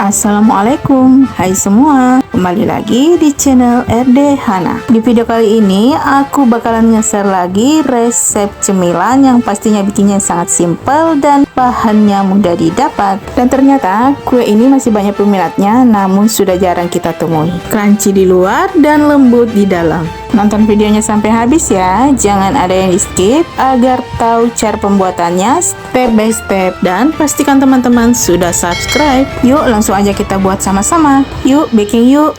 Assalamualaikum, hai semua, kembali lagi di channel RD Hana. Di video kali ini aku bakalan nge-share lagi resep cemilan yang pastinya bikinnya sangat simpel dan bahannya mudah didapat. Dan ternyata kue ini masih banyak peminatnya, namun sudah jarang kita temui. Crunchy di luar dan lembut di dalam. Nonton videonya sampai habis ya, jangan ada yang di skip agar tahu cara pembuatannya step by step. Dan pastikan teman-teman sudah subscribe. Yuk langsung aja kita buat sama-sama. Yuk baking yuk.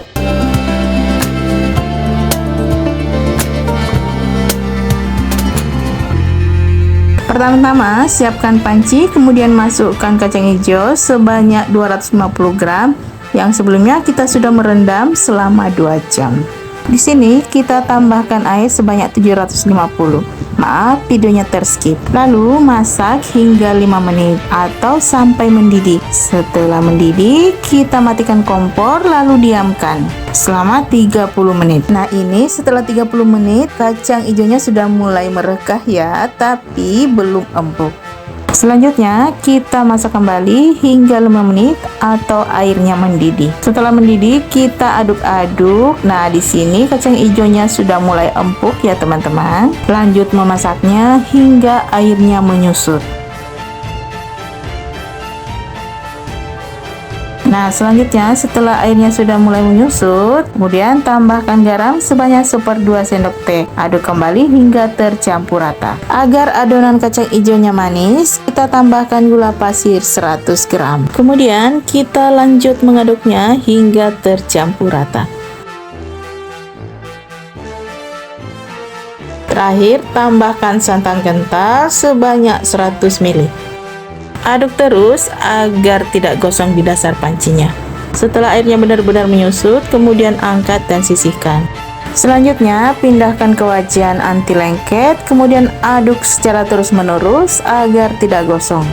Pertama-tama siapkan panci, kemudian masukkan kacang hijau sebanyak 250 gram yang sebelumnya kita sudah merendam selama 2 jam. Di sini kita tambahkan air sebanyak 750. Maaf, videonya terskip. Lalu masak hingga 5 menit atau sampai mendidih. Setelah mendidih, kita matikan kompor lalu diamkan selama 30 menit. Nah, ini setelah 30 menit kacang hijaunya sudah mulai merekah ya, tapi belum empuk. Selanjutnya kita masak kembali hingga 5 menit atau airnya mendidih. Setelah mendidih kita aduk-aduk. Nah, di sini kacang hijaunya sudah mulai empuk ya teman-teman. Lanjut memasaknya hingga airnya menyusut. Nah, selanjutnya setelah airnya sudah mulai menyusut, kemudian tambahkan garam sebanyak 1/2 sendok teh. Aduk kembali hingga tercampur rata. Agar adonan kacang hijaunya manis, kita tambahkan gula pasir 100 gram. Kemudian kita lanjut mengaduknya hingga tercampur rata. Terakhir, tambahkan santan kental sebanyak 100 ml. Aduk terus agar tidak gosong di dasar pancinya. Setelah airnya benar-benar menyusut, kemudian angkat dan sisihkan. Selanjutnya, pindahkan ke wajan anti lengket, kemudian aduk secara terus-menerus agar tidak gosong.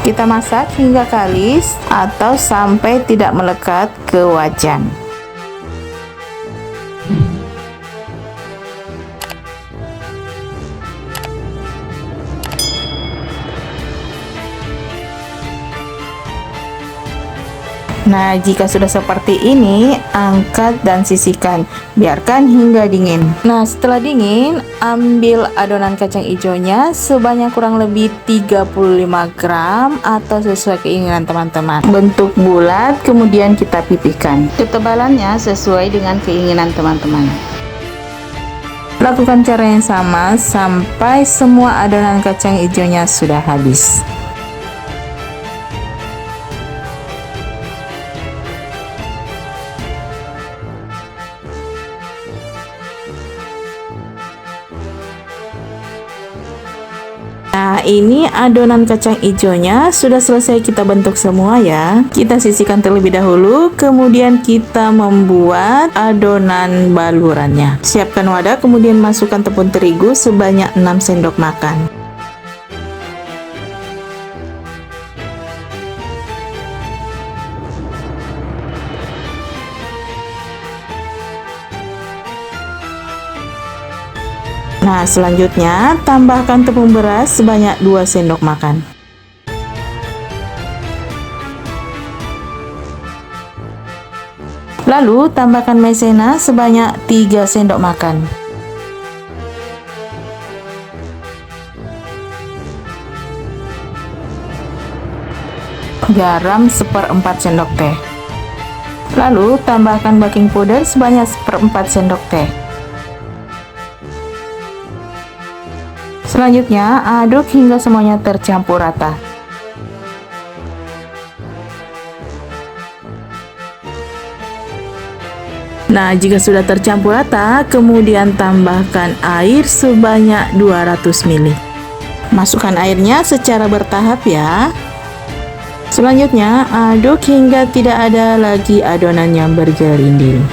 Kita masak hingga kalis atau sampai tidak melekat ke wajan. Nah, jika sudah seperti ini, angkat dan sisihkan. Biarkan hingga dingin. Nah, setelah dingin, ambil adonan kacang hijaunya sebanyak kurang lebih 35 gram atau sesuai keinginan teman-teman. Bentuk bulat, kemudian kita pipihkan. Ketebalannya sesuai dengan keinginan teman-teman. Lakukan cara yang sama sampai semua adonan kacang hijaunya sudah habis. Nah, ini adonan kacang hijaunya sudah selesai kita bentuk semua ya. Kita sisihkan terlebih dahulu, kemudian kita membuat adonan balurannya. Siapkan wadah, kemudian masukkan tepung terigu sebanyak 6 sendok makan. Nah, selanjutnya tambahkan tepung beras sebanyak 2 sendok makan. Lalu tambahkan maizena sebanyak 3 sendok makan. Garam 1/4 sendok teh. Lalu tambahkan baking powder sebanyak 1/4 sendok teh. Selanjutnya, aduk hingga semuanya tercampur rata. Nah, jika sudah tercampur rata, kemudian tambahkan air sebanyak 200 ml. Masukkan airnya secara bertahap ya. Selanjutnya, aduk hingga tidak ada lagi adonan yang bergerindil.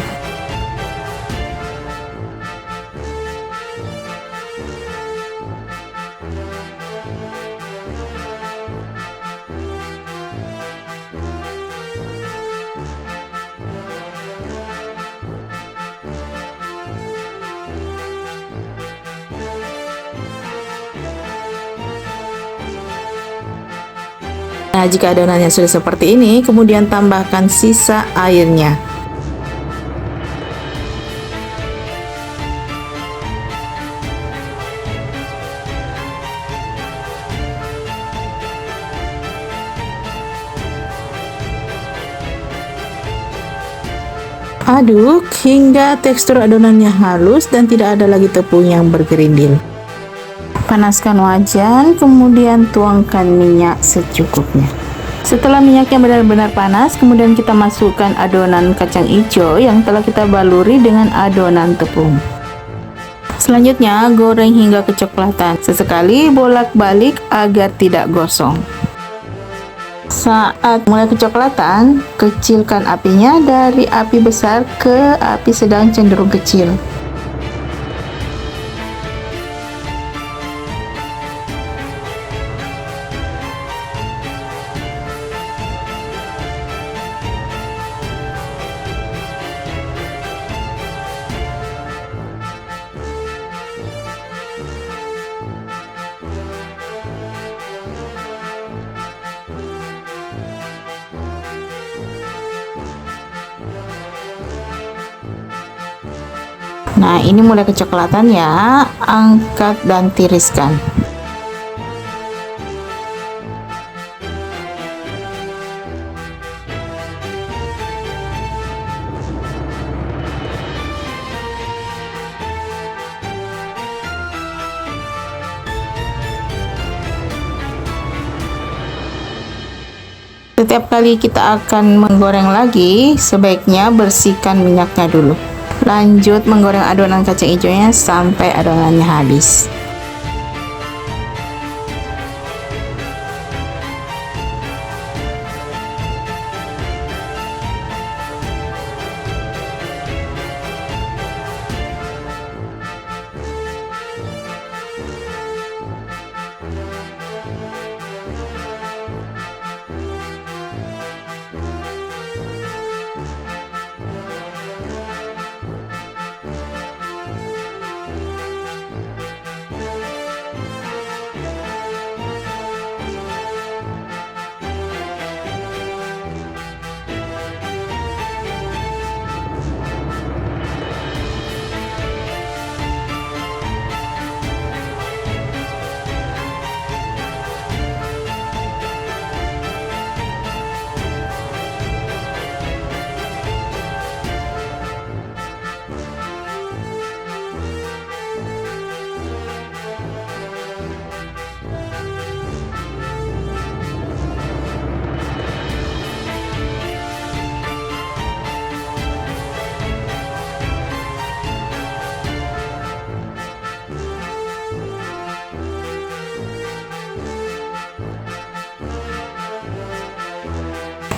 Nah, jika adonannya sudah seperti ini, kemudian tambahkan sisa airnya. Aduk hingga tekstur adonannya halus dan tidak ada lagi tepung yang bergerindil. Panaskan wajan, kemudian tuangkan minyak secukupnya. Setelah minyaknya benar-benar panas, kemudian kita masukkan adonan kacang hijau yang telah kita baluri dengan adonan tepung. Selanjutnya, goreng hingga kecoklatan. Sesekali bolak-balik agar tidak gosong. Saat mulai kecoklatan, kecilkan apinya dari api besar ke api sedang cenderung kecil. Nah, ini mulai kecoklatan ya, angkat dan tiriskan. Setiap kali kita akan menggoreng lagi, sebaiknya bersihkan minyaknya dulu. Lanjut menggoreng adonan kacang hijaunya sampai adonannya habis.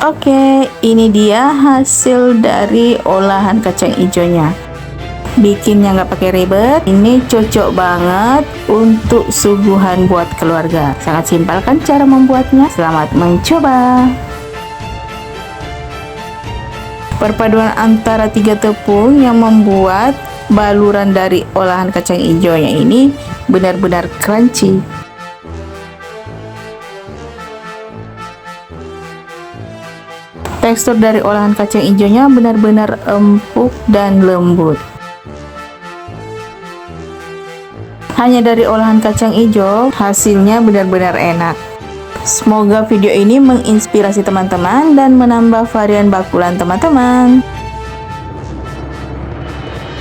Oke, ini dia hasil dari olahan kacang hijaunya. Bikinnya nggak pakai ribet, ini cocok banget untuk suguhan buat keluarga. Sangat simpel kan cara membuatnya? Selamat mencoba. Perpaduan antara 3 tepung yang membuat baluran dari olahan kacang hijaunya ini benar-benar crunchy. Tekstur dari olahan kacang hijaunya benar-benar empuk dan lembut. Hanya dari olahan kacang hijau, hasilnya benar-benar enak. Semoga video ini menginspirasi teman-teman dan menambah varian bakulan teman-teman.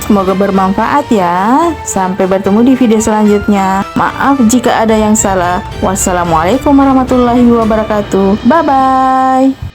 Semoga bermanfaat ya. Sampai bertemu di video selanjutnya. Maaf jika ada yang salah. Wassalamualaikum warahmatullahi wabarakatuh. Bye-bye.